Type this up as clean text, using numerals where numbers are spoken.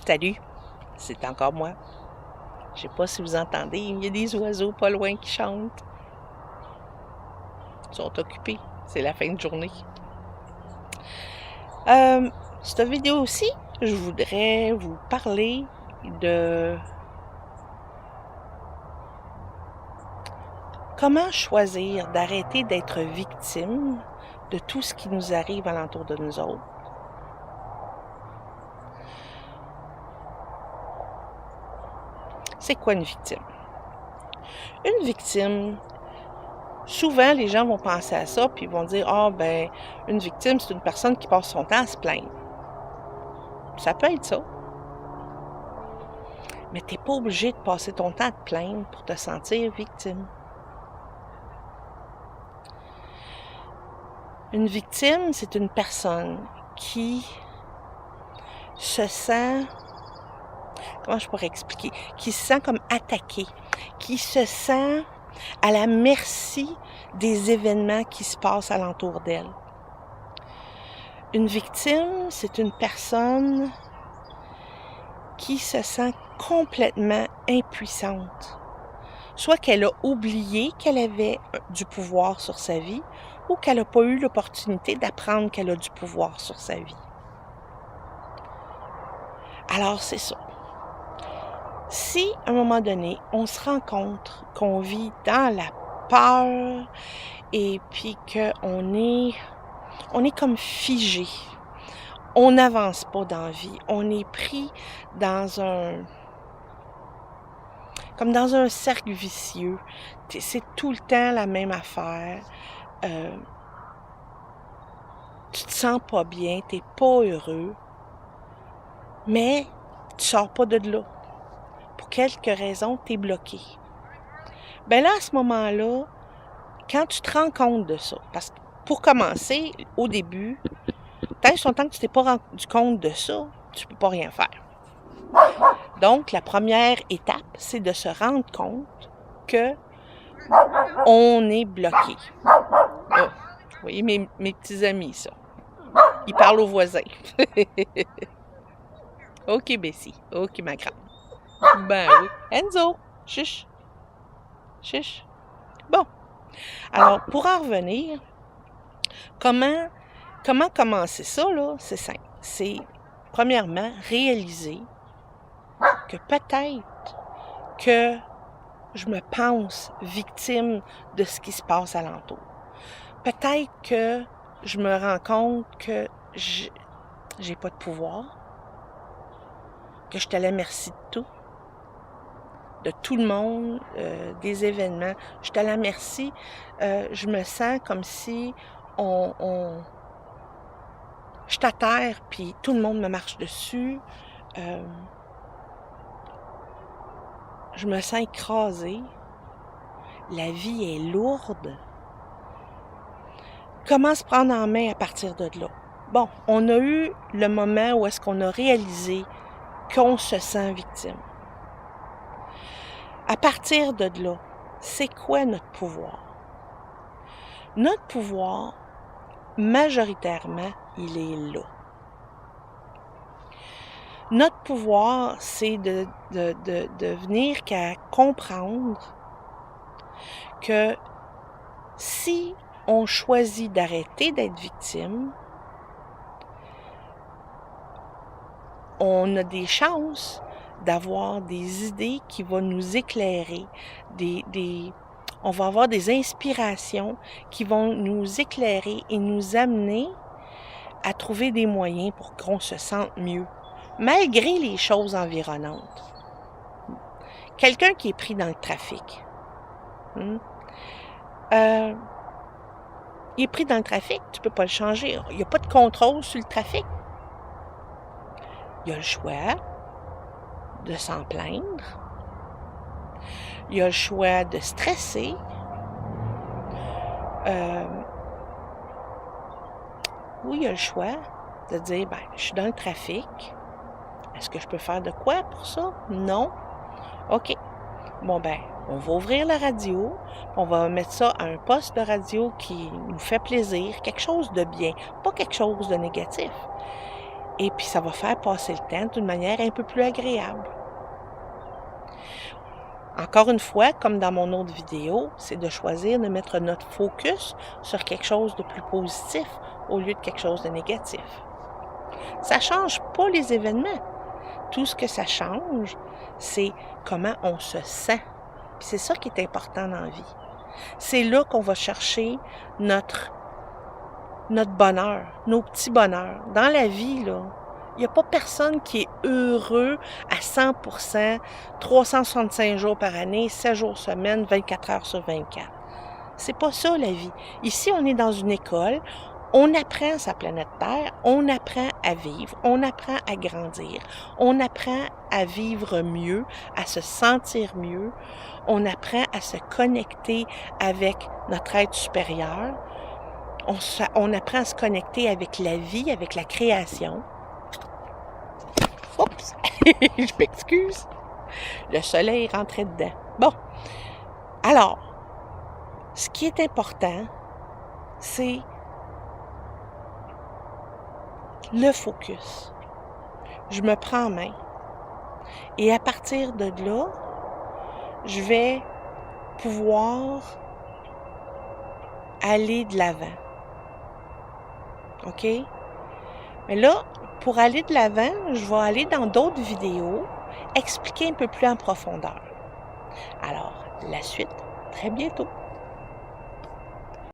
Salut, c'est encore moi. Je sais pas si vous entendez, il y a des oiseaux pas loin qui chantent. Ils sont occupés, c'est la fin de journée. Cette vidéo aussi, je voudrais vous parler de comment choisir d'arrêter d'être victime de tout ce qui nous arrive alentour de nous autres. C'est quoi une victime? Une victime, souvent les gens vont penser à ça puis ils vont dire « Ah ben, une victime, c'est une personne qui passe son temps à se plaindre. » Ça peut être ça. Mais tu n'es pas obligé de passer ton temps à te plaindre pour te sentir victime. Une victime, c'est une personne qui se sent, comment je pourrais expliquer, qui se sent comme attaquée, qui se sent à la merci des événements qui se passent alentour d'elle. Une victime, c'est une personne qui se sent complètement impuissante. Soit qu'elle a oublié qu'elle avait du pouvoir sur sa vie, ou qu'elle n'a pas eu l'opportunité d'apprendre qu'elle a du pouvoir sur sa vie. Alors, c'est ça. Si, à un moment donné, on se rend compte qu'on vit dans la peur et puis qu'on est comme figé, on n'avance pas dans la vie, on est pris comme dans un cercle vicieux, c'est tout le temps la même affaire, tu te sens pas bien, t'es pas heureux, mais tu sors pas de là. Pour quelque raison, t'es bloqué. Ben là, à ce moment-là, quand tu te rends compte de ça, parce que pour commencer, au début, tant que tu t'es pas rendu compte de ça, tu peux pas rien faire. Donc, la première étape, c'est de se rendre compte que on est bloqué. Oh, vous voyez mes petits amis, ça. Ils parlent aux voisins. OK, Bessie. OK, ma grande. Ben oui. Enzo, chuch. Chuch. Bon. Alors, pour en revenir, comment commencer ça, là? C'est simple. C'est, premièrement, réaliser que peut-être que je me pense victime de ce qui se passe alentour. Peut-être que je me rends compte que j'ai pas de pouvoir, que je suis à la merci de tout le monde, des événements. Je suis à la merci. Je me sens comme si je suis à terre, puis tout le monde me marche dessus. Je me sens écrasée. La vie est lourde. Comment se prendre en main à partir de là? Bon, on a eu le moment où est-ce qu'on a réalisé qu'on se sent victime. À partir de là, c'est quoi notre pouvoir? Notre pouvoir, majoritairement, il est là. Notre pouvoir, c'est de venir qu'à comprendre que si on choisit d'arrêter d'être victime, on a des chances d'avoir des idées qui vont nous éclairer, on va avoir des inspirations qui vont nous éclairer et nous amener à trouver des moyens pour qu'on se sente mieux, malgré les choses environnantes. Quelqu'un qui est pris dans le trafic, il est pris dans le trafic, tu ne peux pas le changer. Il n'y a pas de contrôle sur le trafic. Il a le choix de s'en plaindre. Il a le choix de stresser. Oui, il a le choix de dire, ben, je suis dans le trafic. Est-ce que je peux faire de quoi pour ça? Non. OK. Bon, ben, on va ouvrir la radio. On va mettre ça à un poste de radio qui nous fait plaisir. Quelque chose de bien, pas quelque chose de négatif. Et puis, ça va faire passer le temps d'une manière un peu plus agréable. Encore une fois, comme dans mon autre vidéo, c'est de choisir de mettre notre focus sur quelque chose de plus positif au lieu de quelque chose de négatif. Ça ne change pas les événements. Tout ce que ça change, c'est comment on se sent. Puis c'est ça qui est important dans la vie. C'est là qu'on va chercher notre bonheur, nos petits bonheurs. Dans la vie, là, il n'y a pas personne qui est heureux à 100%, 365 jours par année, 7 jours semaine, 24 heures sur 24. C'est pas ça la vie. Ici, on est dans une école, on apprend sa planète Terre, on apprend à vivre, on apprend à grandir, on apprend à vivre mieux, à se sentir mieux, on apprend à se connecter avec notre être supérieur, on apprend à se connecter avec la vie, avec la création. Oups, je m'excuse. Le soleil est rentré dedans. Bon, alors, ce qui est important, c'est le focus. Je me prends en main. Et à partir de là, je vais pouvoir aller de l'avant. OK? Mais là, pour aller de l'avant, je vais aller dans d'autres vidéos, expliquer un peu plus en profondeur. Alors, la suite, très bientôt.